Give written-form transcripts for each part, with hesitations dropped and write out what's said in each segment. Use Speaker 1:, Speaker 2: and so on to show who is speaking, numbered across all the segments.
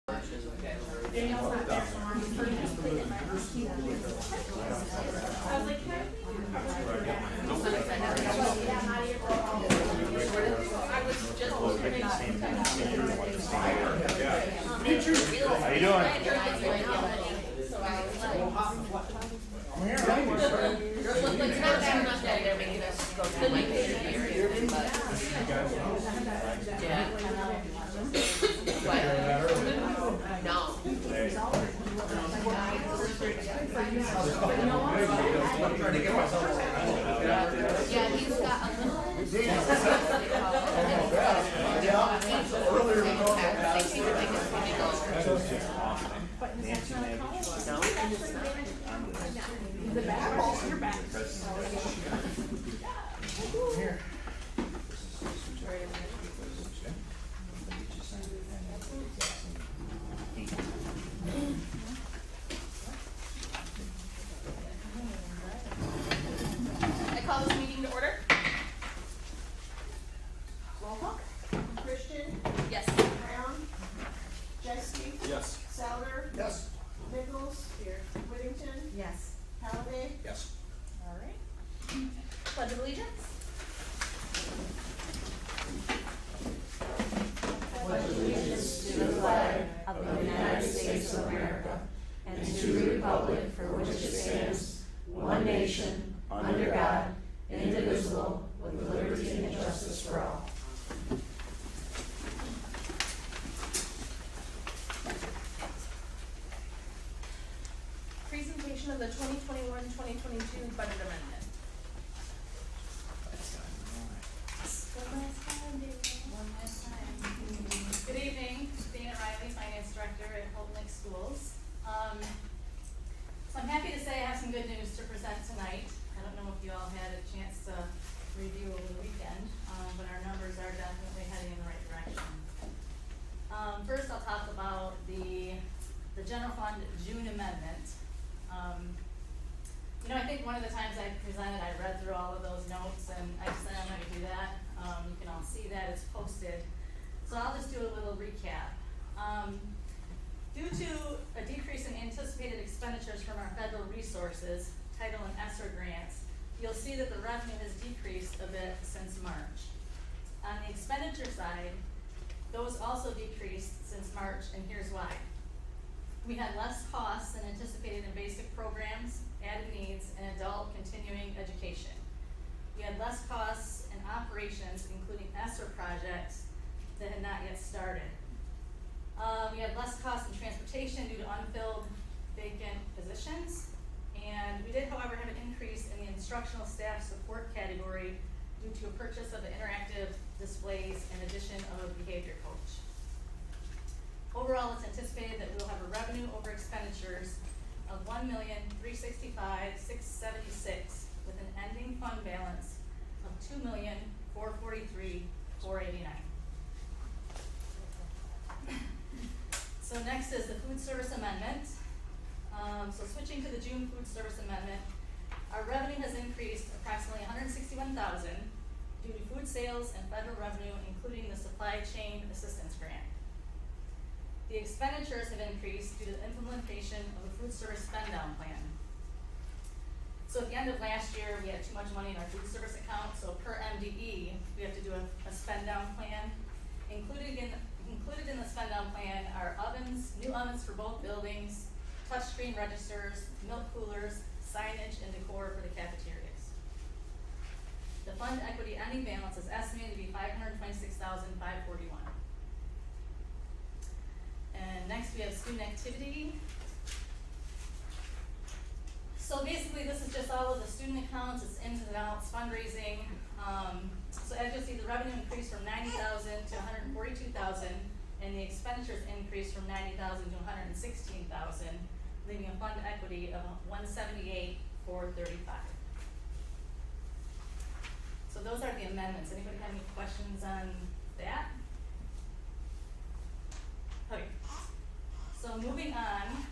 Speaker 1: How you doing?
Speaker 2: Yeah, he's got a little.
Speaker 3: The back rolls your back.
Speaker 1: Here.
Speaker 3: I call this meeting to order. Roll call.
Speaker 2: Christian,
Speaker 3: Yes.
Speaker 2: Brown, Jeske,
Speaker 1: Yes.
Speaker 2: Souter,
Speaker 1: Yes.
Speaker 2: Nichols, here, Whittington,
Speaker 3: Yes.
Speaker 2: Halliday,
Speaker 1: Yes.
Speaker 3: All right. Pledge of allegiance.
Speaker 4: Pledge allegiance to the flag of the United States of America and to the republic for which it stands, one nation, under God, indivisible, with liberty and justice for all.
Speaker 3: Presentation of the 2021-2022 budget amendment. One last time. Good evening, Dana Riley, Finance Director at Holton Lake Schools. So I'm happy to say I have some good news to present tonight. I don't know if you all had a chance to review over the weekend, but our numbers are definitely heading in the right direction. First I'll talk about the general fund June amendment. I think one of the times I presented, I read through all of those notes, and I decided I'm going to do that. You can all see that, it's posted. So I'll just do a little recap. Due to a decrease in anticipated expenditures from our federal resources, title and ESSER grants, you'll see that the revenue has decreased a bit since March. On the expenditure side, those also decreased since March, and here's why. We had less costs than anticipated in basic programs, added needs, and adult continuing education. We had less costs in operations, including ESSER projects that had not yet started. We had less costs in transportation due to unfilled vacant positions. And we did, however, have an increase in the instructional staff support category due to a purchase of the interactive displays and addition of a behavior coach. Overall, it's anticipated that we will have a revenue over expenditures of $1,365,676 with an ending fund balance of $2,443,489. So next is the food service amendment. So switching to the June food service amendment, our revenue has increased approximately $161,000 due to food sales and federal revenue, including the supply chain assistance grant. The expenditures have increased due to the implementation of a food service spend down plan. So at the end of last year, we had too much money in our food service account, so per MDE, we have to do a spend down plan. Included in the spend down plan are ovens, new ovens for both buildings, touchscreen registers, milk coolers, signage, and decor for the cafeterias. The fund equity ending balance is estimated to be $526,541. And next we have student activity. So basically this is just all of the student accounts, it's ins and outs, fundraising. So as you'll see, the revenue increased from $90,000 to $142,000, and the expenditures increased from $90,000 to $116,000, leaving a fund equity of $178,435. So those are the amendments. Anybody have any questions on that? Okay. So moving on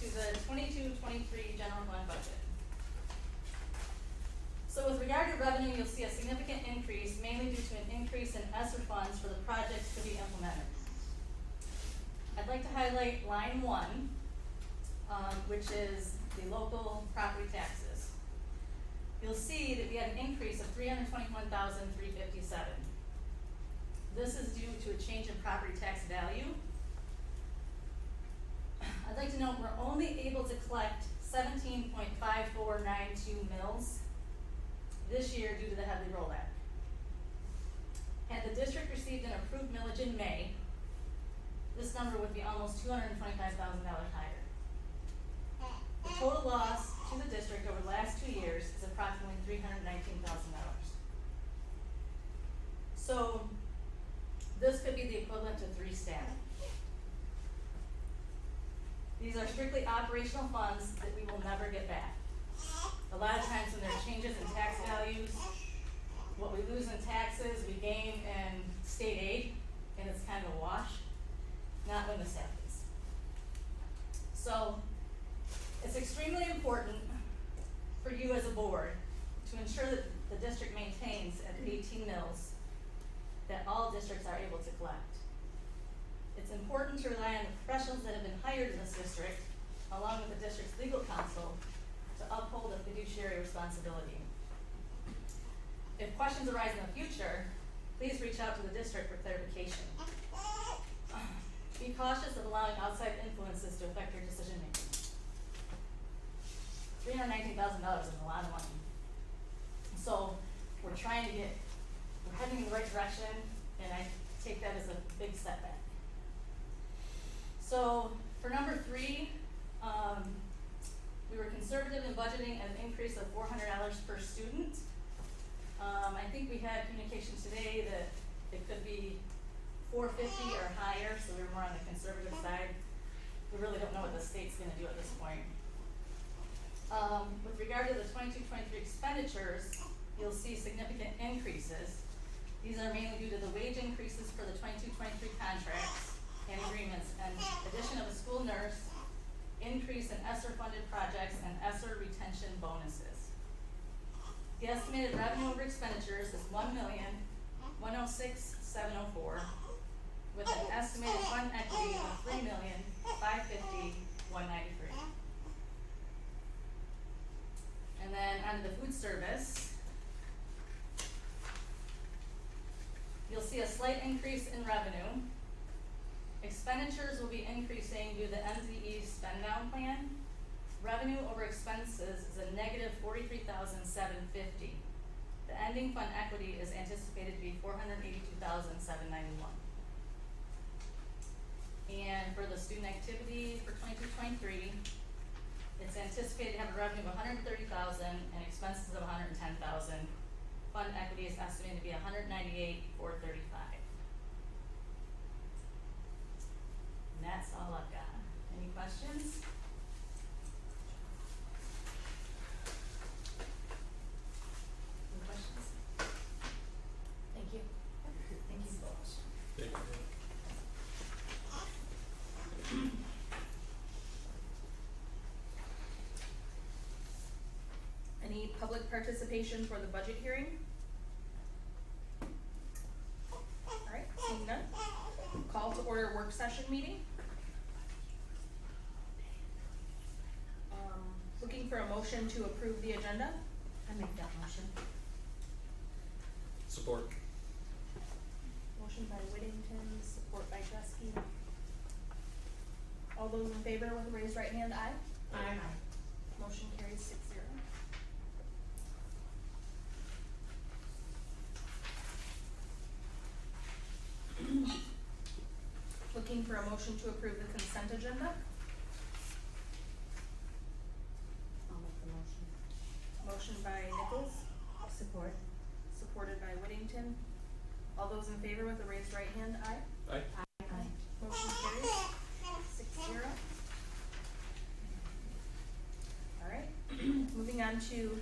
Speaker 3: to the 22-23 general fund budget. So with regard to revenue, you'll see a significant increase, mainly due to an increase in ESSER funds for the projects to be implemented. I'd like to highlight line 1, which is the local property taxes. You'll see that we had an increase of $321,357. This is due to a change in property tax value. I'd like to note we're only able to collect 17.5492 mills this year due to the Headley rollback. Had the district received an approved millage in May, this number would be almost $225,000 higher. The total loss to the district over the last 2 years is approximately $319,000. So this could be the equivalent to 3 staff. These are strictly operational funds that we will never get back. A lot of times when there are changes in tax values, what we lose in taxes, we gain in state aid, and it's kind of a wash, not when the staff is. So it's extremely important for you as a board to ensure that the district maintains at 18 mills that all districts are able to collect. It's important to rely on the professionals that have been hired in this district, along with the district's legal counsel, to uphold a fiduciary responsibility. If questions arise in the future, please reach out to the district for clarification. Be cautious of allowing outside influences to affect your decision making. $319,000 is a lot of money. So we're heading in the right direction, and I take that as a big step back. So for number 3, we were conservative in budgeting at an increase of $400 per student. I think we had communication today that it could be $450 or higher, so we were more on the conservative side. We really don't know what the state's gonna do at this point. With regard to the 22-23 expenditures, you'll see significant increases. These are mainly due to the wage increases for the 22-23 contracts and agreements, and addition of a school nurse, increase in ESSER-funded projects, and ESSER retention bonuses. The estimated revenue over expenditures is $1,106,704, with an estimated fund equity of $3,550,193. And then under the food service, you'll see a slight increase in revenue. Expenditures will be increasing due to the MZE spend down plan. Revenue over expenses is a negative $43,750. The ending fund equity is anticipated to be $482,791. And for the student activity for 22-23, it's anticipated to have a revenue of $130,000 and expenses of $110,000. Fund equity is estimated to be $198,435. And that's all I've got. Any questions? Any questions? Thank you. Thank you both.
Speaker 5: Thank you.
Speaker 6: Any public participation for the budget hearing? Alright, seeing none. Call to order work session meeting. Looking for a motion to approve the agenda.
Speaker 4: I make that motion.
Speaker 5: Support.
Speaker 6: Motion by Whittington, support by Jeske. All those in favor with a raised right hand, aye.
Speaker 4: Aye.
Speaker 6: Motion carries 6-0. Looking for a motion to approve the consent agenda.
Speaker 4: I'll make the motion.
Speaker 6: Motion by Nichols,
Speaker 4: Support.
Speaker 6: supported by Whittington. All those in favor with a raised right hand, aye.
Speaker 5: Aye.
Speaker 4: Aye.
Speaker 6: Motion carries 6-0. Alright, moving on to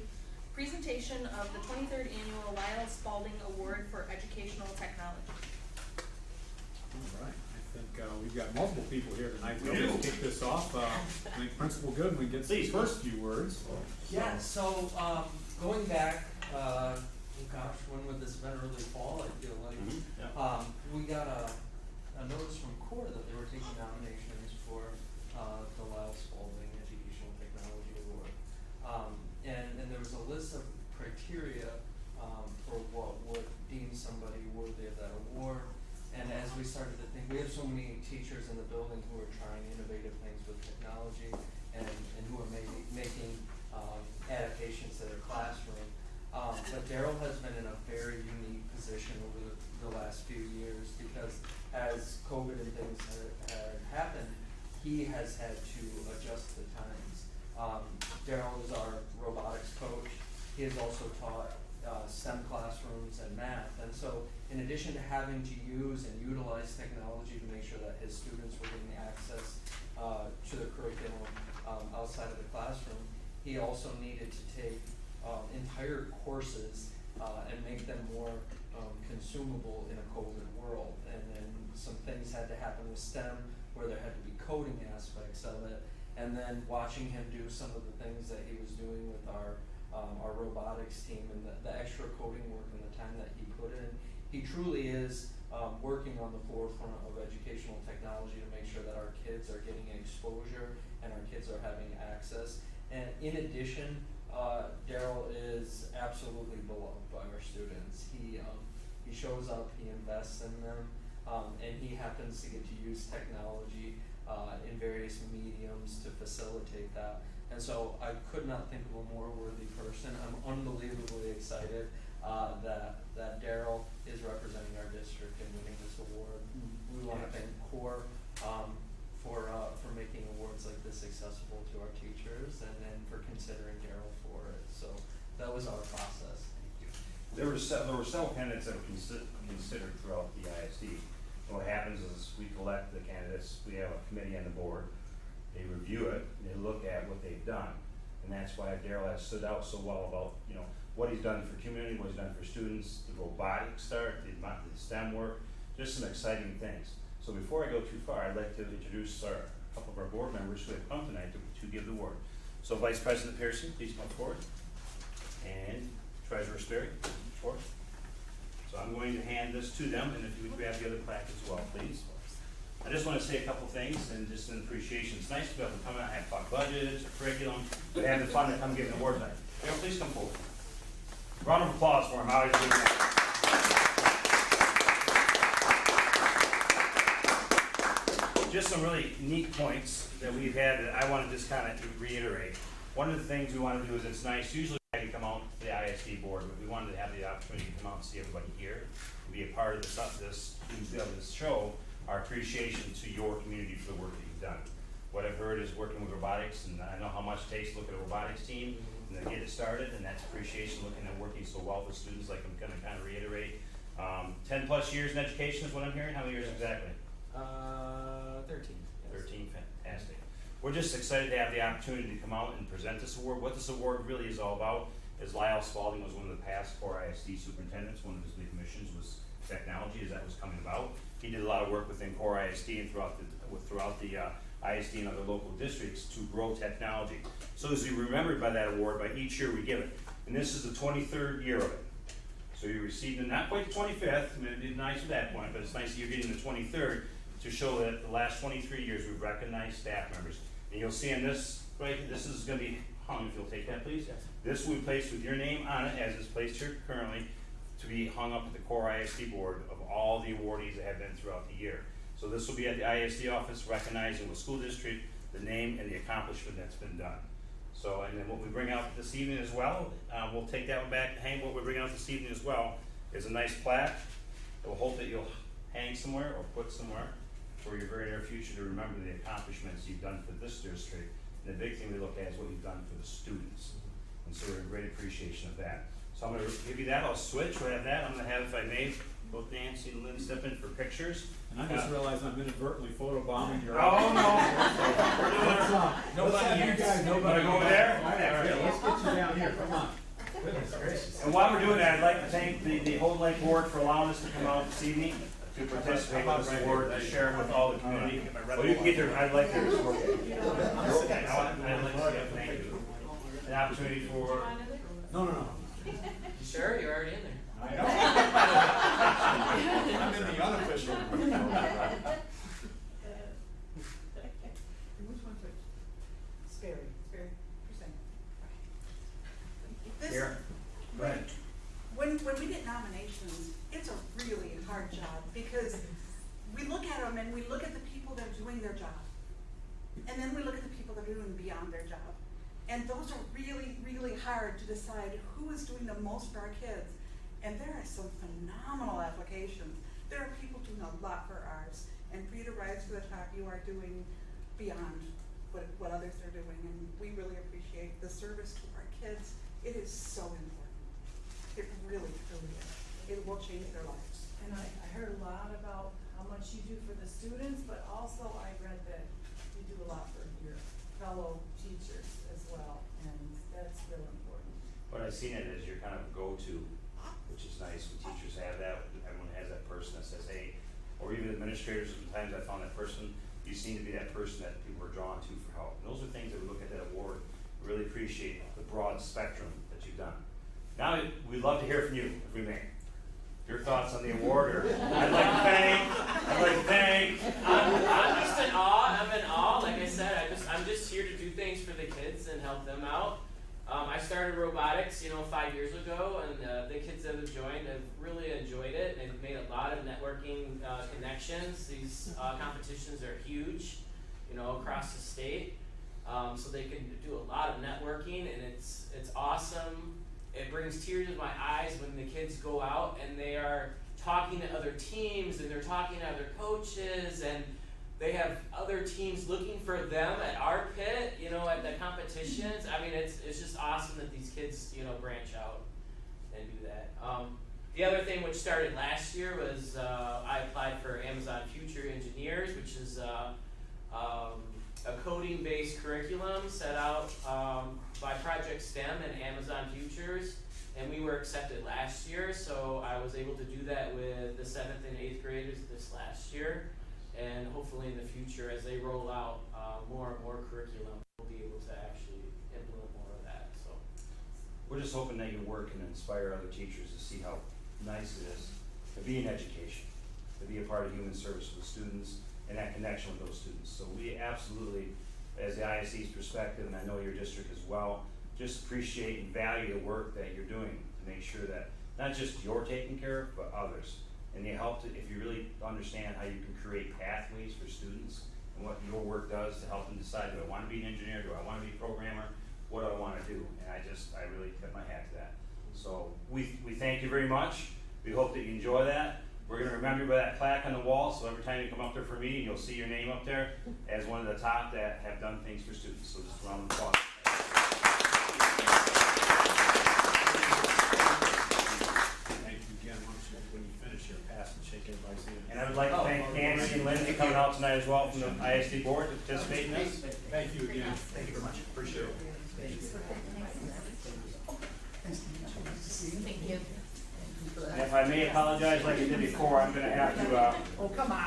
Speaker 6: presentation of the 23rd Annual Lyle Spalding Award for Educational Technology.
Speaker 5: All right, I think we've got multiple people here tonight. So let's kick this off. I think Principal Goodwin gets the
Speaker 1: Please.
Speaker 5: first few words.
Speaker 7: Yeah, so, going back, oh gosh, when would this have been, early fall, I feel like.
Speaker 1: Yeah.
Speaker 7: We got a notice from CORE that they were taking nominations for the Lyle Spalding Educational Technology Award. And there was a list of criteria for what would deem somebody worthy of that award. And as we started to think, we have so many teachers in the building who are trying innovative things with technology and who are making adaptations to their classroom. But Daryl has been in a very unique position over the last few years because as COVID and things had happened, he has had to adjust to the times. Daryl is our robotics coach. He has also taught STEM classrooms and math. And so in addition to having to use and utilize technology to make sure that his students were getting access to the curriculum outside of the classroom, he also needed to take entire courses and make them more consumable in a COVID world. And then some things had to happen with STEM where there had to be coding aspects of it. And then watching him do some of the things that he was doing with our robotics team and the extra coding work and the time that he put in, he truly is working on the forefront of educational technology to make sure that our kids are getting exposure and our kids are having access. And in addition, Daryl is absolutely beloved by our students. He shows up, he invests in them, and he happens to get to use technology in various mediums to facilitate that. And so I could not think of a more worthy person. I'm unbelievably excited that Daryl is representing our district and winning this award. We want to thank CORE for making awards like this accessible to our teachers and for considering Daryl for it. So that was our process. Thank you.
Speaker 1: There were several candidates that were considered throughout the ISD. And what happens is we collect the candidates, we have a committee on the board, they review it, and they look at what they've done. And that's why Daryl has stood out so well about, what he's done for community, what he's done for students, the robotics start, the STEM work, just some exciting things. So before I go too far, I'd like to introduce a couple of our board members who have come tonight to give the award. So Vice President Pearson, please come forward. And Treasurer Sperry, forward. So I'm going to hand this to them, and if you would grab the other plaque as well, please. I just want to say a couple things and just an appreciation. It's nice to be able to come out and have talk budgets or curriculum, but having the fun to come give an award tonight. Daryl, please come forward. Round of applause for him. I always do that. Just some really neat points that we've had that I want to just kind of reiterate. One of the things we want to do is it's nice, usually I can come out to the ISD board, but we wanted to have the opportunity to come out and see everybody here, and be a part of this show, our appreciation to your community for the work that you've done. What I've heard is working with robotics, and I know how much it takes to look at a robotics team and then get it started, and that's appreciation looking at working so well with students, like I'm going to kind of reiterate. 10 plus years in education is what I'm hearing. How many years exactly?
Speaker 7: 13. Yes.
Speaker 1: 13, fantastic. We're just excited to have the opportunity to come out and present this award. What this award really is all about is Lyle Spalding was one of the past CORE ISD superintendents. One of his big missions was technology as that was coming about. He did a lot of work within CORE ISD and throughout the ISD and other local districts to grow technology. So as you remembered by that award, by each year we give it. And this is the 23rd year of it. So you received it, not quite the 25th, I mean, it'd be nice at that point, but it's nice that you're getting the 23rd to show that the last 23 years we've recognized staff members. And you'll see in this, right, this is going to be hung, if you'll take that please. Yes. This will be placed with your name on it as it's placed here currently to be hung up at the CORE ISD board of all the awardees that have been throughout the year. So this will be at the ISD office recognizing the school district, the name, and the accomplishment that's been done. So, and then what we bring out this evening as well, we'll take that one back and hang. What we bring out this evening as well is a nice plaque that we'll hope that you'll hang somewhere or put somewhere for your very near future to remember the accomplishments you've done for this district. And the big thing we look at is what you've done for the students. And so we're in great appreciation of that. So I'm going to give you that. I'll switch. We'll have that. I'm going to have, if I may, both Nancy and Lynn step in for pictures.
Speaker 5: And I just realized I'm inadvertently photobombing your.
Speaker 1: Oh no! We're doing
Speaker 5: Nobody, you guys, nobody.
Speaker 1: go over there?
Speaker 5: All right,
Speaker 1: Yeah,
Speaker 5: let's get you down here. Come on. Goodness gracious.
Speaker 1: And while we're doing that, I'd like to thank the whole Lake Board for allowing us to come out this evening to participate with this award, to share it with all the community. Well, you can get there. I'd like to. I'd like to thank you. An opportunity for.
Speaker 5: No.
Speaker 7: You sure? You're already in there.
Speaker 5: I know. I'm in the unofficial.
Speaker 8: applications, it's a really hard job, because we look at them and we look at the people that are doing their job. And then we look at the people that are doing beyond their job. And those are really, really hard to decide who is doing the most for our kids. And there are some phenomenal applications. There are people doing a lot for ours. And for you to rise to the top, you are doing beyond what others are doing. And we really appreciate the service to our kids. It is so important. It really, truly is. It will change their lives.
Speaker 9: And I heard a lot about how much you do for the students, but also I read that you do a lot for your fellow teachers as well, and that's real important.
Speaker 1: But I've seen it as your kind of go-to, which is nice when teachers have that, everyone has that person that says, hey, or even administrators, sometimes I found that person, you seem to be that person that people are drawn to for help. And those are things that we look at that award, we really appreciate the broad spectrum that you've done. Now, we'd love to hear from you, if we may. Your thoughts on the award, or I'd like to thank.
Speaker 10: I'm just in awe. I'm in awe. Like I said, I'm just here to do things for the kids and help them out. I started robotics, 5 years ago, and the kids that have joined have really enjoyed it. They've made a lot of networking connections. These competitions are huge, across the state. So they can do a lot of networking, and it's awesome. It brings tears to my eyes when the kids go out and they are talking to other teams and they're talking to other coaches, and they have other teams looking for them at our pit, at the competitions. I mean, it's just awesome that these kids, branch out and do that. The other thing which started last year was I applied for Amazon Future Engineers, which is a coding-based curriculum set out by Project STEM and Amazon Futures, and we were accepted last year, so I was able to do that with the 7th and 8th graders this last year, and hopefully in the future, as they roll out more and more curriculum, we'll be able to actually implement more of that. So
Speaker 1: We're just hoping that your work can inspire other teachers to see how nice it is to be in education, to be a part of human service with students, and that connection with those students. So we absolutely, as the ISD's perspective, and I know your district as well, just appreciate and value the work that you're doing to make sure that not just you're taking care of, but others. And you help to, if you really understand how you can create pathways for students and what your work does to help them decide, do I want to be an engineer, do I want to be a programmer, what do I want to do? And I really tip my hat to that. So we thank you very much. We hope that you enjoy that. We're going to remember you by that plaque on the wall, so every time you come up there for a meeting, you'll see your name up there as one of the top that have done things for students. So just a round of applause.
Speaker 5: Thank you again. Why don't you, when you finish your pass and shake everybody's hand.
Speaker 1: And I would like to thank Nancy and Lindsay coming out tonight as well from the ISD board to participate in this.
Speaker 5: Thank you again.
Speaker 1: Thank you very much. Appreciate it.
Speaker 3: Thank you.
Speaker 1: And if I may apologize like I did before, I'm going to have to.
Speaker 9: Oh, come on.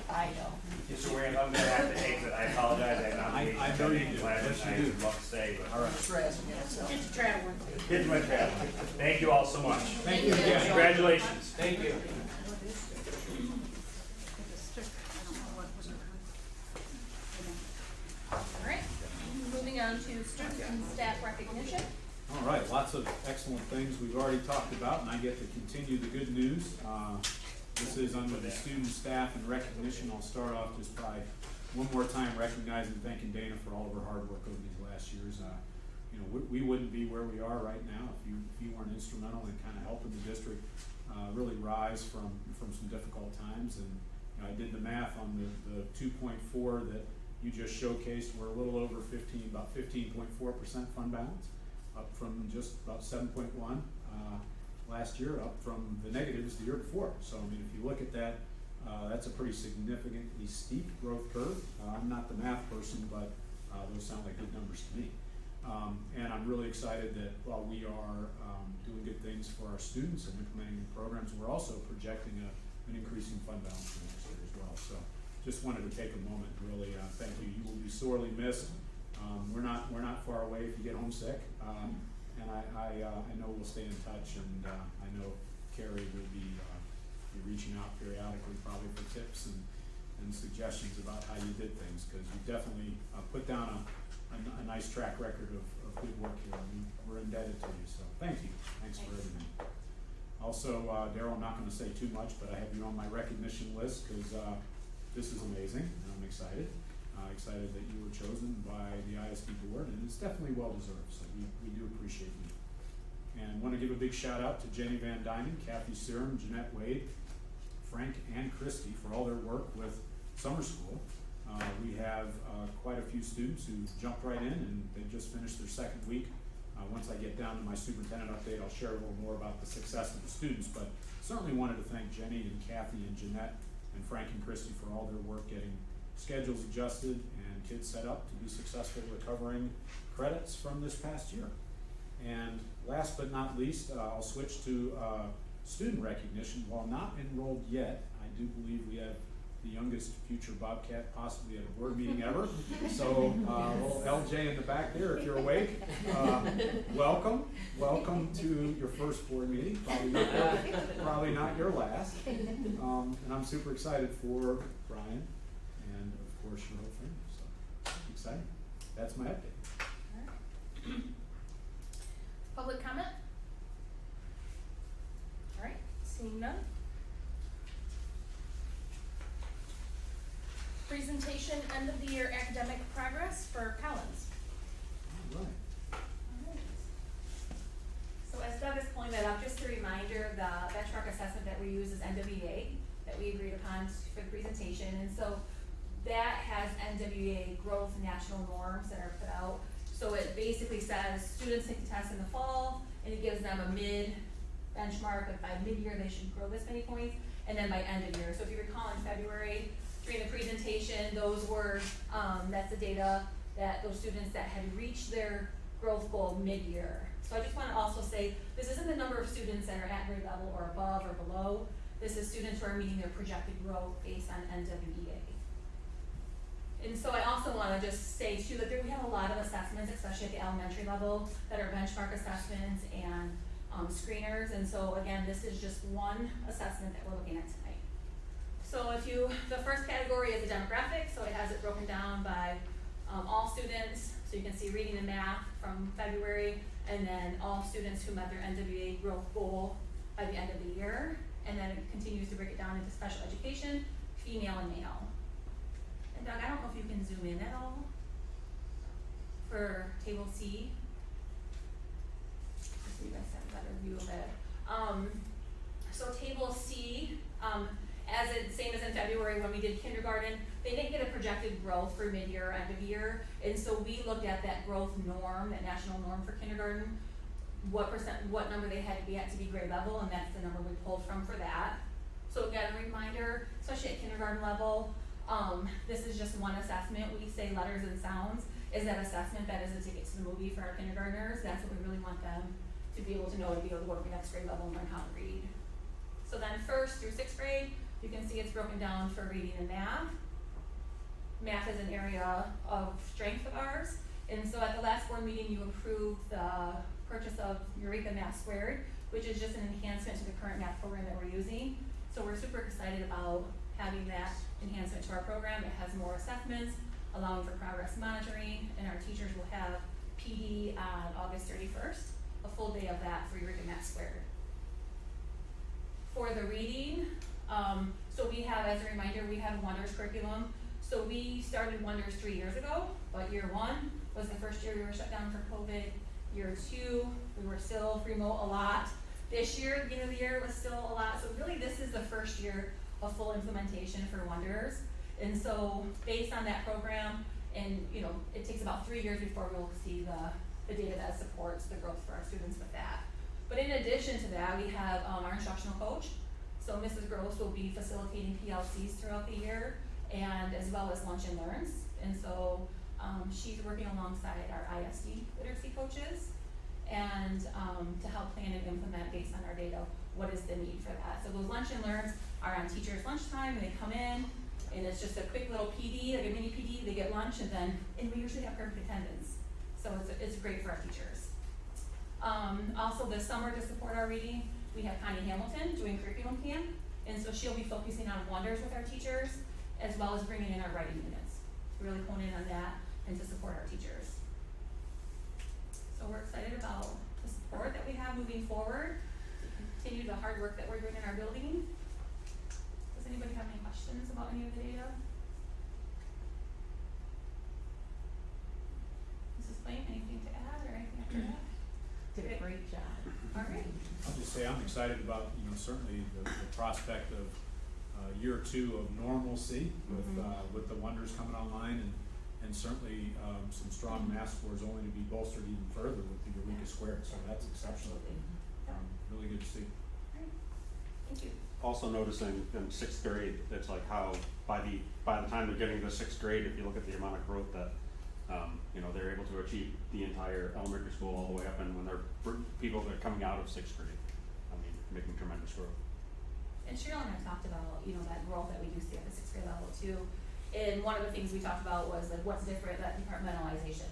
Speaker 9: I know.
Speaker 1: Just so I'm going to have to exit. I apologize. I have not engaged
Speaker 5: I know you do.
Speaker 1: Yes,
Speaker 5: Yes, you do.
Speaker 1: I'd love to say, but.
Speaker 5: All right.
Speaker 9: It's traveling.
Speaker 1: Kids went traveling. Thank you all so much.
Speaker 5: Thank you again.
Speaker 1: Congratulations.
Speaker 10: thank you.
Speaker 6: Alright, moving on to student and staff recognition.
Speaker 5: All right, lots of excellent things we've already talked about, and I get to continue the good news. This is under the student, staff, and recognition. I'll start off just by one more time recognizing and thanking Dana for all of her hard work over these last years. We wouldn't be where we are right now if you weren't instrumental in kind of helping the district really rise from some difficult times. And I did the math on the 2.4 that you just showcased. We're a little over 15, about 15.4% fund balance, up from just about 7.1 last year, up from the negatives the year before. So I mean, if you look at that, that's a pretty significantly steep growth curve. I'm not the math person, but those sound like good numbers to me. And I'm really excited that while we are doing good things for our students and implementing new programs, we're also projecting an increasing fund balance for next year as well. So just wanted to take a moment to really thank you. You will be sorely missed. We're not far away if you get homesick. And I know we'll stay in touch, and I know Carrie will be reaching out periodically probably for tips and suggestions about how you did things, because you definitely put down a a nice track record of good work here, and we're indebted to you, so thank you. Thanks for everything. Also, Daryl, I'm not gonna say too much, but I have you on my recognition list, cause, this is amazing, and I'm excited. Excited that you were chosen by the ISD board, and it's definitely well deserved, so we do appreciate you. And wanna give a big shout out to Jenny Van Dynen, Kathy Serum, Jeanette Wade, Frank and Christy for all their work with summer school. We have quite a few students who jumped right in, and they just finished their second week. Once I get down to my superintendent update, I'll share a little more about the success of the students, but certainly wanted to thank Jenny and Kathy and Jeanette and Frank and Christy for all their work getting schedules adjusted and kids set up to be successful recovering credits from this past year. And last but not least, I'll switch to student recognition. While not enrolled yet, I do believe we have the youngest future Bobcat possibly at a board meeting ever. So, little LJ in the back there, if you're awake, welcome to your first board meeting. Probably not your last. And I'm super excited for Brian and of course your whole family. So exciting. That's my update.
Speaker 6: Public comment? Alright, seeing none. Presentation end of the year academic progress for Collins.
Speaker 5: All right.
Speaker 4: So as Doug is pulling that up, just a reminder, the benchmark assessment that we use is NWA, that we agreed upon for the presentation. And so that has NWA growth national norms that are put out. So it basically says students take the test in the fall, and it gives them a mid benchmark, but by mid-year they should grow this many points, and then by end of year. So if you recall in February, during the presentation, those were, that's the data that those students that had reached their growth goal mid-year. So I just wanna also say, this isn't the number of students that are at grade level or above or below. This is students who are meeting their projected growth based on NWEA. And so I also wanna just say too, that we have a lot of assessments, especially at the elementary level, that are benchmark assessments and screeners. And so again, this is just one assessment that we're looking at tonight. So the first category is the demographics, so it has it broken down by all students, so you can see reading and math from February, and then all students who met their NWA growth goal by the end of the year, and then it continues to break it down into special education, female and male. And Doug, I don't know if you can zoom in at all for table C. So you guys have a better view of it. So table C, same as in February when we did kindergarten, they didn't get a projected growth for mid-year or end of year, and so we looked at that growth norm, that national norm for kindergarten, what number they had to be at to be grade level, and that's the number we pulled from for that. So again, a reminder, especially at kindergarten level, this is just one assessment. We say letters and sounds is that assessment that is a ticket to the movie for our kindergartners. That's what we really want them to be able to know, to be able to go to the next grade level and learn how to read. So then 1st through 6th grade, you can see it's broken down for reading and math. Math is an area of strength of ours. And so at the last board meeting, you approved the purchase of Eureka Math Squared, which is just an enhancement to the current math program that we're using. So we're super excited about having that enhancement to our program. It has more assessments, allowing for progress monitoring, and our teachers will have PD on August 31st, a full day of that for Eureka Math Squared. For the reading, so we have, as a reminder, we have Wonders curriculum. So we started Wonders 3 years ago, but year 1 was the first year we were shut down for COVID. Year 2, we were still remote a lot. This year, the beginning of the year, was still a lot. So really, this is the first year of full implementation for Wonders. And so based on that program, and it takes about 3 years before we'll see the data that supports the growth for our students with that. But in addition to that, we have our instructional coach. So Mrs. Gross will be facilitating PLCs throughout the year, and as well as lunch and learns. And so she's working alongside our ISD literacy coaches, and to help plan and implement based on our data, what is the need for that. So those lunch and learns are on teachers' lunchtime, and they come in, and it's just a quick little PD, like a mini PD, they get lunch, and we usually have perfect attendance. So it's great for our teachers. Also this summer, to support our reading, we have Connie Hamilton doing curriculum camp, and so she'll be focusing on Wonders with our teachers, as well as bringing in our writing units, to really hone in on that and to support our teachers.
Speaker 6: So we're excited about the support that we have moving forward, to continue the hard work that we're doing in our building. Does anybody have any questions about any of the data? Mrs. Blaine, anything to add or anything after that?
Speaker 4: Did a great job.
Speaker 6: All right.
Speaker 5: I'll just say I'm excited about, certainly the prospect of year 2 of normalcy with the wonders coming online and certainly some strong math scores only to be bolstered even further with the Eureka Squared. So that's exceptional. Really good to see.
Speaker 6: All right. Thank you.
Speaker 11: Also noticing in 6th grade, it's like how by the time they're getting to 6th grade, if you look at the amount of growth that they're able to achieve the entire elementary school all the way up, and when they're people that are coming out of 6th grade, making tremendous growth.
Speaker 6: And Cheryl and I talked about, that growth that we do see at the 6th grade level too. And one of the things we talked about was like what's different, that departmentalization.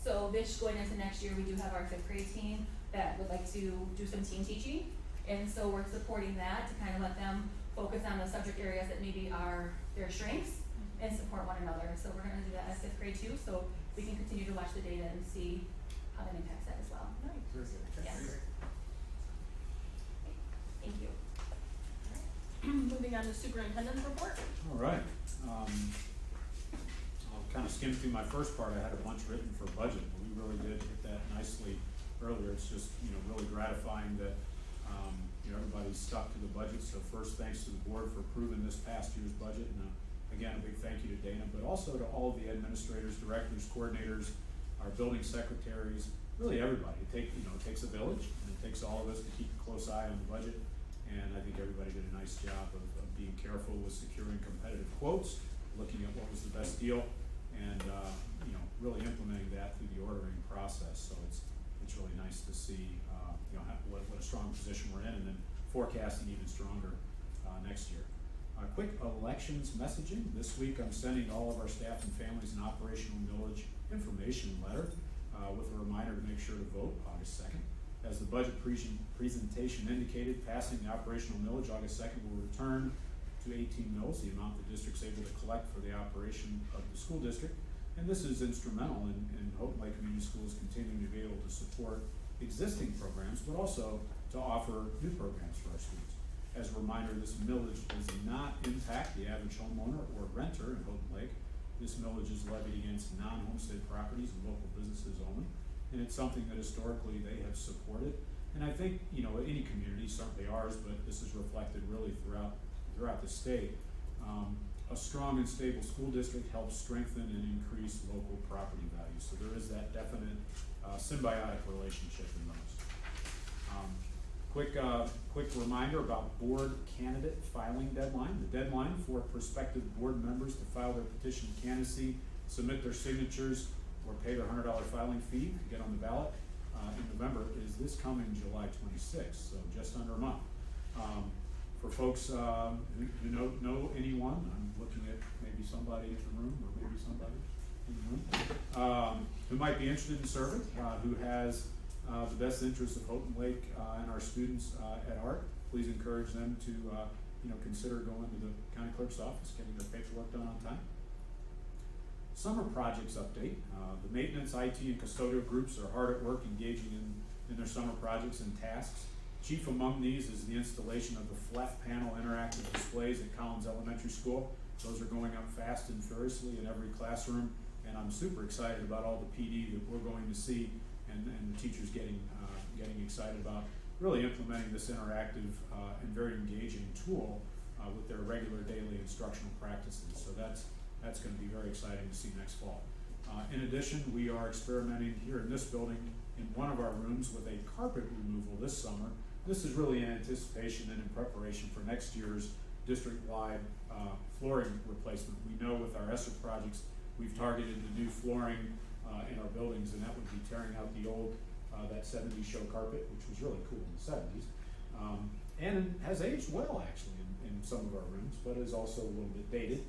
Speaker 6: So this going into next year, we do have our 5th grade team that would like to do some team teaching. And so we're supporting that to kind of let them focus on the subject areas that maybe are their strengths and support one another. So we're gonna do that at 5th grade too, so we can continue to watch the data and see how that impacts that as well.
Speaker 5: Very good.
Speaker 6: Yes. Thank you. Moving on to superintendent's report.
Speaker 5: All right. I'll kind of skim through my first part. I had a bunch written for budget, but we really did hit that nicely earlier. It's just, really gratifying that, everybody's stuck to the budget. So first, thanks to the board for approving this past year's budget. And again, a big thank you to Dana, but also to all of the administrators, directors, coordinators, our building secretaries, really everybody. It takes a village, and it takes all of us to keep a close eye on the budget. And I think everybody did a nice job of being careful with securing competitive quotes, looking at what was the best deal, and really implementing that through the ordering process. So it's really nice to see what a strong position we're in, and then forecasting even stronger next year. Quick elections messaging. This week I'm sending all of our staff and families an operational millage information letter with a reminder to make sure to vote August 2nd. As the budget presentation indicated, passing the operational millage August 2nd will return to 18 mills, the amount the district's able to collect for the operation of the school district. And this is instrumental in Houghton Lake Community Schools continuing to be able to support existing programs, but also to offer new programs for our students. As a reminder, this millage does not impact the average homeowner or renter in Houghton Lake. This millage is levied against non-homestead properties and local businesses only. And it's something that historically they have supported. And I think, any community, certainly ours, but this is reflected really throughout the state. A strong and stable school district helps strengthen and increase local property values. So there is that definite symbiotic relationship in those. Quick reminder about board candidate filing deadline. The deadline for prospective board members to file their petition of candidacy, submit their signatures, or pay their $100 filing fee to get on the ballot in November is this coming July 26th, so just under a month. For folks who know anyone, I'm looking at maybe somebody in the room or maybe somebody in the room who might be interested in serving, who has the best interests of Houghton Lake and our students at heart. Please encourage them to consider going to the county clerk's office, getting their paperwork done on time. Summer projects update. The maintenance, IT, and custodial groups are hard at work engaging in their summer projects and tasks. Chief among these is the installation of the flat panel interactive displays at Collins Elementary School. Those are going up fast and furiously in every classroom, and I'm super excited about all the PD that we're going to see, and the teachers getting excited about really implementing this interactive and very engaging tool with their regular daily instructional practices. So that's going to be very exciting to see next fall. In addition, we are experimenting here in this building in one of our rooms with a carpet removal this summer. This is really in anticipation and in preparation for next year's district-wide flooring replacement. We know with our ESSER projects, we've targeted the new flooring in our buildings, and that would be tearing out the old, that 70s show carpet, which was really cool in the 70s. And has aged well, actually, in some of our rooms, but is also a little bit dated.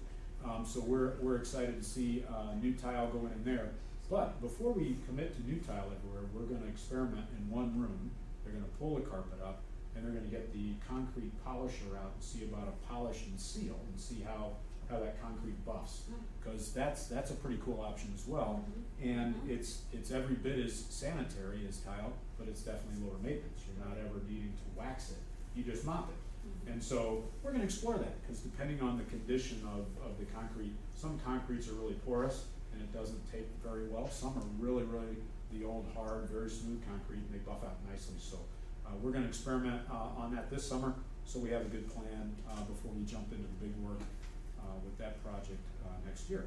Speaker 5: So we're excited to see new tile going in there. But before we commit to new tile everywhere, we're going to experiment in one room. They're going to pull the carpet up, and they're going to get the concrete polisher out and see about a polish and seal, and see how a have that concrete buffs, cause that's a pretty cool option as well. And it's every bit as sanitary as tile, but it's definitely lower maintenance, you're not ever needing to wax it, you just mop it. And so, we're gonna explore that, cause depending on the condition of the concrete, some concretes are really porous and it doesn't tape very well, some are really the old hard, very smooth concrete and they buff out nicely, so. We're gonna experiment, on that this summer, so we have a good plan, before we jump into the big work, with that project, next year.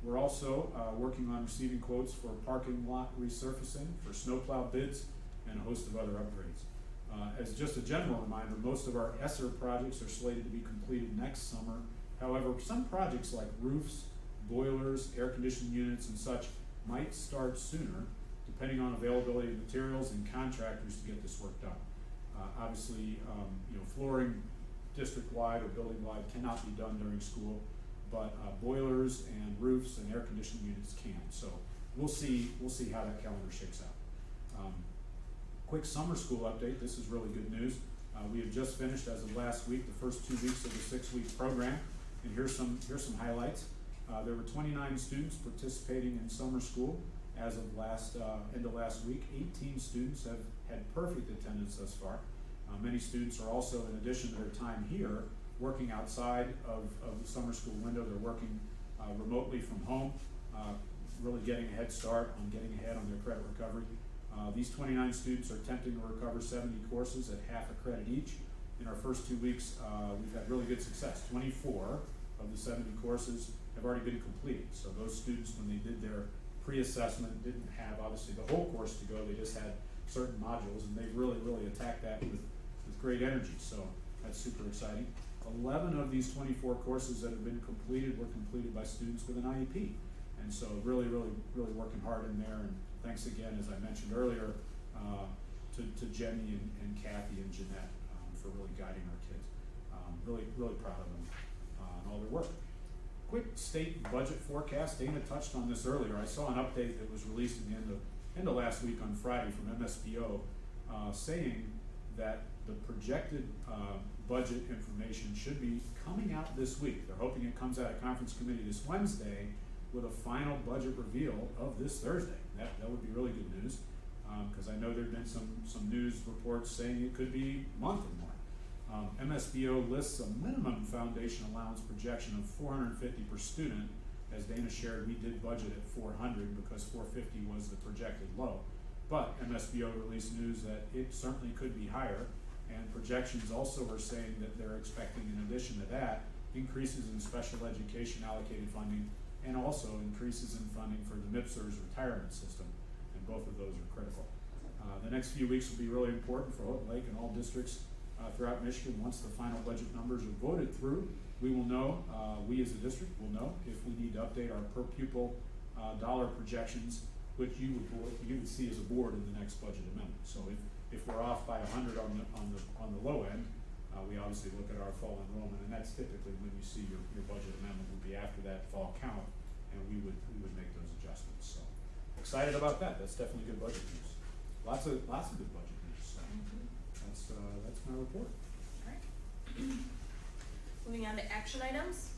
Speaker 5: We're also, working on receiving quotes for parking lot resurfacing, for snowplow bids, and a host of other upgrades. As just a general reminder, most of our ESSER projects are slated to be completed next summer. However, some projects like roofs, boilers, air conditioning units and such might start sooner, depending on availability of materials and contractors to get this work done. Obviously, flooring district-wide or building-wide cannot be done during school, but boilers and roofs and air conditioning units can. So we'll see how that calendar shakes out. Quick summer school update. This is really good news. We have just finished, as of last week, the first 2 weeks of the 6-week program, and here's some highlights. There were 29 students participating in summer school as of end of last week. 18 students have had perfect attendance thus far. Many students are also, in addition to their time here, working outside of the summer school window. They're working remotely from home, really getting a head start on getting ahead on their credit recovery. These 29 students are attempting to recover 70 courses at half a credit each. In our first 2 weeks, we've had really good success. 24 of the 70 courses have already been completed. So those students, when they did their pre-assessment, didn't have obviously the whole course to go. They just had certain modules, and they've really attacked that with great energy. So that's super exciting. 11 of these 24 courses that have been completed were completed by students with an IEP. And so really working hard in there. And thanks again, as I mentioned earlier, to Jenny and Kathy and Jeanette for really guiding our kids. Really proud of them and all their work. Quick state budget forecast. Dana touched on this earlier. I saw an update that was released in the end of last week on Friday from MSBO, saying that the projected budget information should be coming out this week. They're hoping it comes out of conference committee this Wednesday with a final budget reveal of this Thursday. That would be really good news, because I know there've been some news reports saying it could be a month or more. MSBO lists a minimum foundation allowance projection of $450 per student. As Dana shared, we did budget at $400 because $450 was the projected low. But MSBO released news that it certainly could be higher, and projections also are saying that they're expecting, in addition to that, increases in special education allocated funding and also increases in funding for the MIPSR's retirement system, and both of those are critical. The next few weeks will be really important for Houghton Lake and all districts throughout Michigan. Once the final budget numbers are voted through, we will know, we as a district will know if we need to update our per pupil dollar projections, which you would see as a board in the next budget amendment. So if we're off by 100 on the low end, we obviously look at our fall enrollment, and that's typically when you see your budget amendment would be after that fall count, and we would make those adjustments. So excited about that. That's definitely good budget news. Lots of good budget news. So that's my report.
Speaker 12: Alright. Moving on to action items.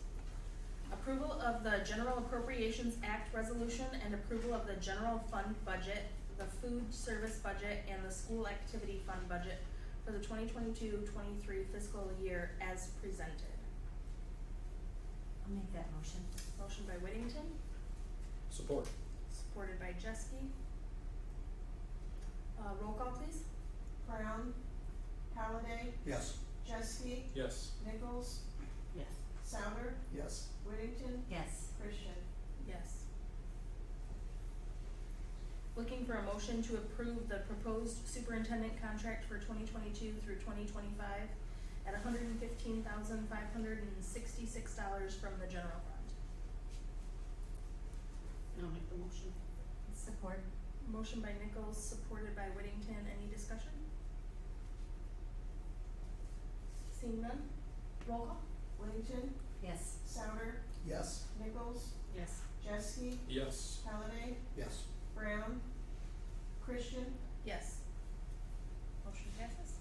Speaker 12: Approval of the General Appropriations Act resolution and approval of the general fund budget, the food service budget, and the school activity fund budget for the 2022-23 fiscal year as presented.
Speaker 4: I'll make that motion.
Speaker 12: Motion by Whittington,
Speaker 5: Support.
Speaker 12: supported by Jeske. Roll call please.
Speaker 2: Brown, Halliday,
Speaker 13: Yes.
Speaker 2: Jeske,
Speaker 5: Yes.
Speaker 2: Nichols,
Speaker 4: Yes.
Speaker 2: Souter,
Speaker 13: Yes.
Speaker 2: Whittington,
Speaker 4: Yes.
Speaker 2: Christian.
Speaker 12: Yes. Looking for a motion to approve the proposed superintendent contract for 2022 through 2025 at $115,566 from the general fund.
Speaker 4: I'll make the motion. Support.
Speaker 12: Motion by Nichols, supported by Whittington. Any discussion? Seeing none? Roll call?
Speaker 2: Whittington,
Speaker 4: Yes.
Speaker 2: Souter,
Speaker 13: Yes.
Speaker 2: Nichols,
Speaker 12: Yes.
Speaker 2: Jeske,
Speaker 5: Yes.
Speaker 2: Halliday,
Speaker 13: Yes.
Speaker 2: Brown, Christian,
Speaker 12: Yes. Motion passes.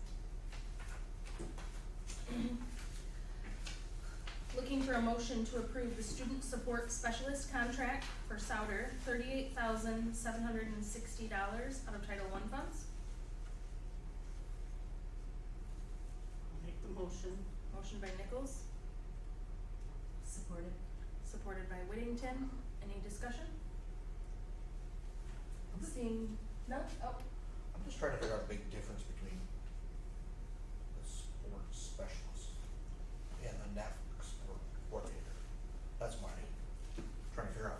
Speaker 12: Looking for a a motion to approve the student support specialist contract for Souter, $38,760 out of Title I funds.
Speaker 4: I'll make the motion.
Speaker 12: Motion by Nichols,
Speaker 4: Supported.
Speaker 12: supported by Whittington. Any discussion? Seeing none? Oh,
Speaker 13: I'm just trying to figure out the big difference between the sports specialist and the network sport coordinator. That's my, trying to figure out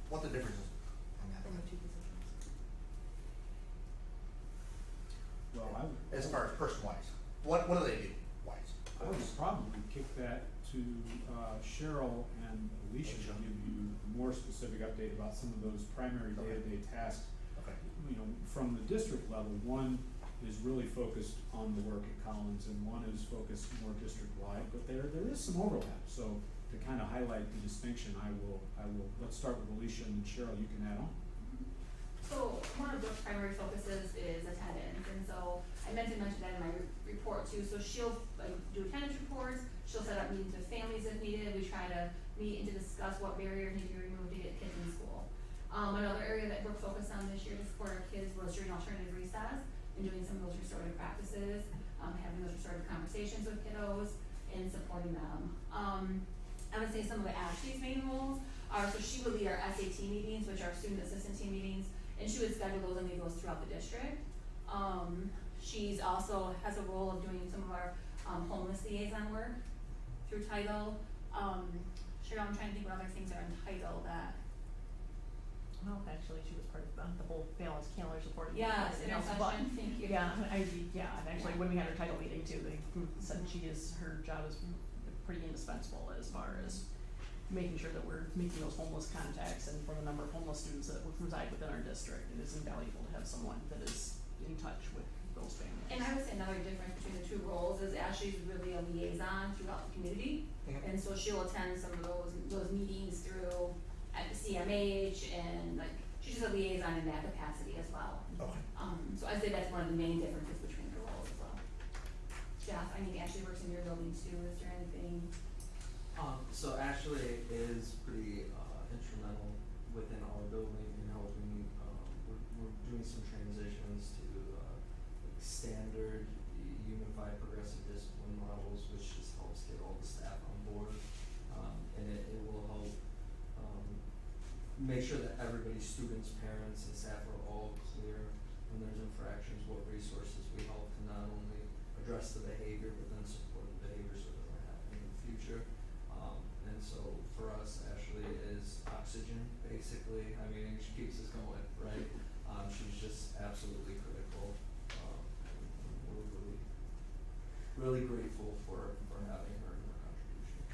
Speaker 13: what the difference is on that.
Speaker 12: in the two positions.
Speaker 5: Well, I would.
Speaker 13: As far as person-wise, what do they do wise?
Speaker 5: I would probably kick that to Cheryl and Alicia to give you a more specific update about some of those primary day-to-day tasks.
Speaker 13: Okay.
Speaker 5: You know, from the district level, one is really focused on the work at Collins and one is focused more district-wide, but there is some overlap. So to kind of highlight the distinction, I will, let's start with Alicia and then Cheryl, you can add on.
Speaker 6: So one of Brooke's primary focuses is attendance, and so I meant to mention that in my report too. So she'll do attendance reports, she'll set up meetings with families if needed. We try to meet and to discuss what barriers need to be removed to get kids in school. Another area that Brooke focused on this year to support our kids was during alternative recess and doing some of those restorative practices, having those restorative conversations with kiddos and supporting them. I would say some of the Ashley's main roles are, so she would lead our SAT meetings, which are student assistant team meetings, and she would schedule those and lead those throughout the district. She's also has a role of doing some of our homeless liaison work through Title. Cheryl, I'm trying to think what other things are in Title that.
Speaker 14: Well, actually, she was part of the whole balance calendar support.
Speaker 6: Yes,
Speaker 14: and everything else,
Speaker 6: intercession,
Speaker 14: but-
Speaker 6: thank you.
Speaker 14: Yeah, and actually, when we had our title meeting too, they said her job is pretty indispensable as far as making sure that we're making those homeless contacts, and for the number of homeless students that reside within our district, it is invaluable to have someone that is in touch with those families.
Speaker 6: And I would say another difference between the two roles is Ashley's really a liaison throughout the community.
Speaker 13: Mhm.
Speaker 6: And so she'll attend some of those meetings through at the CMH, and like, she's a liaison in that capacity as well.
Speaker 13: Okay.
Speaker 6: So I'd say that's one of the main differences between the roles as well. Jeff, I mean, Ashley works in your building too, is there anything?
Speaker 7: So Ashley is pretty instrumental within our building in helping, we're doing some transitions to like standard unified progressive discipline models, which just helps get all the staff on board. And it will help make sure that everybody's students, parents, and staff are all clear when there's infractions, what resources we help to not only address the behavior, but then support the behavior so that don't happen in the future. And so for us, Ashley is oxygen, basically. I mean, she keeps us going, right? She's just absolutely critical. And we're really, really grateful for having her and her contributions.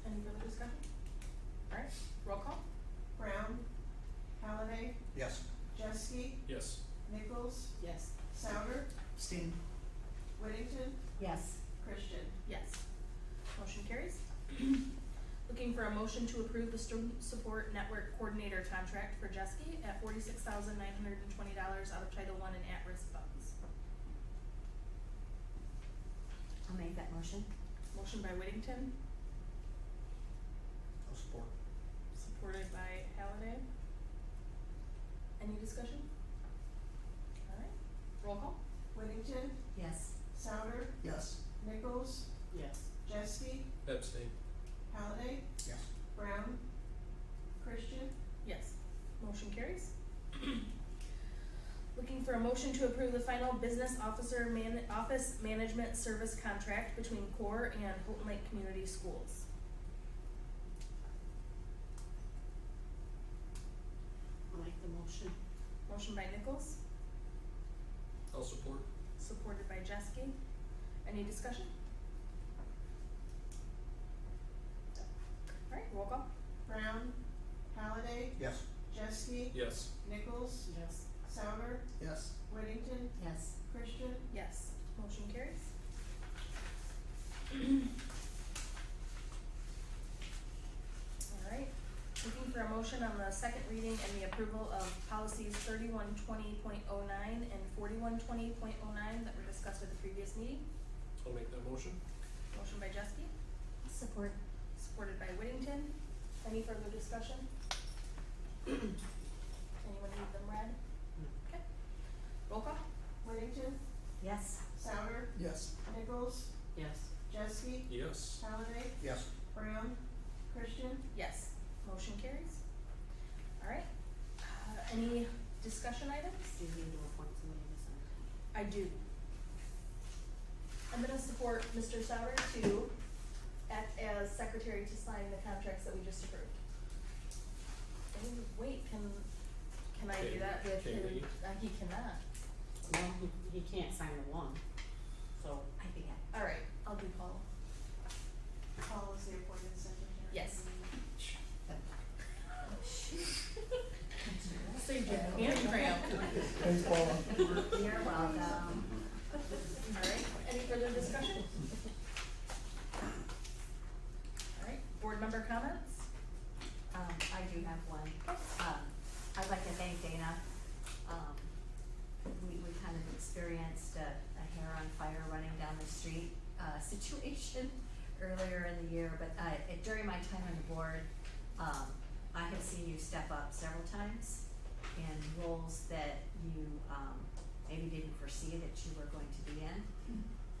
Speaker 12: Any further discussion? Alright, roll call.
Speaker 2: Brown, Halliday,
Speaker 13: Yes.
Speaker 2: Jeske,
Speaker 5: Yes.
Speaker 2: Nichols,
Speaker 4: Yes.
Speaker 2: Souter,
Speaker 13: Abstain.
Speaker 2: Whittington,
Speaker 4: Yes.
Speaker 2: Christian.
Speaker 12: Yes. Motion carries. Looking for a motion to approve the student support network coordinator contract for Jeske at $46,920 out of Title I and at-risk funds.
Speaker 4: I'll make that motion.
Speaker 12: Motion by Whittington,
Speaker 13: I'll support.
Speaker 12: supported by Halliday. Any discussion? Alright, roll call.
Speaker 2: Whittington,
Speaker 4: Yes.
Speaker 2: Souter,
Speaker 13: Yes.
Speaker 2: Nichols,
Speaker 4: Yes.
Speaker 2: Jeske,
Speaker 5: Abstain.
Speaker 2: Halliday,
Speaker 13: Yes.
Speaker 2: Brown, Christian,
Speaker 12: Yes. Motion carries. Looking for a motion to approve the final business officer office management service contract between CORE and Houghton Lake Community Schools.
Speaker 4: I'll make the motion.
Speaker 12: Motion by Nichols,
Speaker 5: I'll support.
Speaker 12: supported by Jeske. Any discussion? Alright, roll call.
Speaker 2: Brown, Halliday,
Speaker 13: Yes.
Speaker 2: Jeske,
Speaker 5: Yes.
Speaker 2: Nichols,
Speaker 4: Yes.
Speaker 2: Souter,
Speaker 13: Yes.
Speaker 2: Whittington,
Speaker 4: Yes.
Speaker 2: Christian,
Speaker 12: Yes. Motion carries. Alright, looking for a motion on the second reading and the approval of policies 3120.09 and 4120.09 that were discussed at the previous meeting.
Speaker 5: I'll make that motion.
Speaker 12: Motion by Jeske,
Speaker 4: Support.
Speaker 12: supported by Whittington. Any further discussion? Anyone need them read? Okay. Roll call?
Speaker 2: Whittington,
Speaker 4: Yes.
Speaker 2: Souter,
Speaker 13: Yes.
Speaker 2: Nichols,
Speaker 12: Yes.
Speaker 2: Jeske,
Speaker 5: Yes.
Speaker 2: Halliday,
Speaker 13: Yes.
Speaker 2: Brown, Christian,
Speaker 12: Yes. Motion carries. Alright, any discussion items?
Speaker 4: Do you need to appoint somebody to sign?
Speaker 12: I do. I'm gonna support Mr. Souter to act as secretary to sign the contracts that we just approved. Oh, wait, can I do that with
Speaker 5: Can
Speaker 12: his,
Speaker 5: we?
Speaker 12: he cannot.
Speaker 14: Well, he can't sign the one, so.
Speaker 4: I think I.
Speaker 12: Alright, I'll do Paul.
Speaker 2: Paul is the appointed secretary.
Speaker 12: Yes.
Speaker 14: Saved your hand cramp.
Speaker 13: Thanks, Paula.
Speaker 4: You're welcome.
Speaker 12: Alright, any further discussion? Alright, board member comments?
Speaker 4: I do have one. I'd like to thank Dana. We kind of experienced a hair on fire running down the street, situation earlier in the year, but, during my time on the board, I have seen you step up several times in roles that you, maybe didn't foresee that you were going to be in.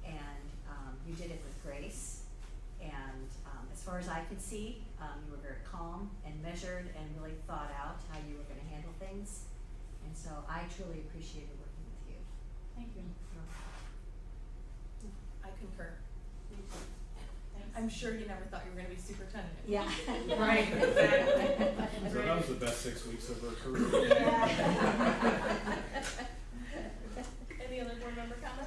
Speaker 4: And, you did it with grace. And, as far as I could see, you were very calm and measured and really thought out how you were gonna handle things. And so I truly appreciated working with you.
Speaker 12: Thank you. I concur.
Speaker 2: Thanks.
Speaker 12: I'm sure you never thought you were gonna be superintendent.
Speaker 4: Yeah.
Speaker 12: Right, exactly.
Speaker 5: So that was the best 6 weeks of her career.
Speaker 12: Any other board member comments?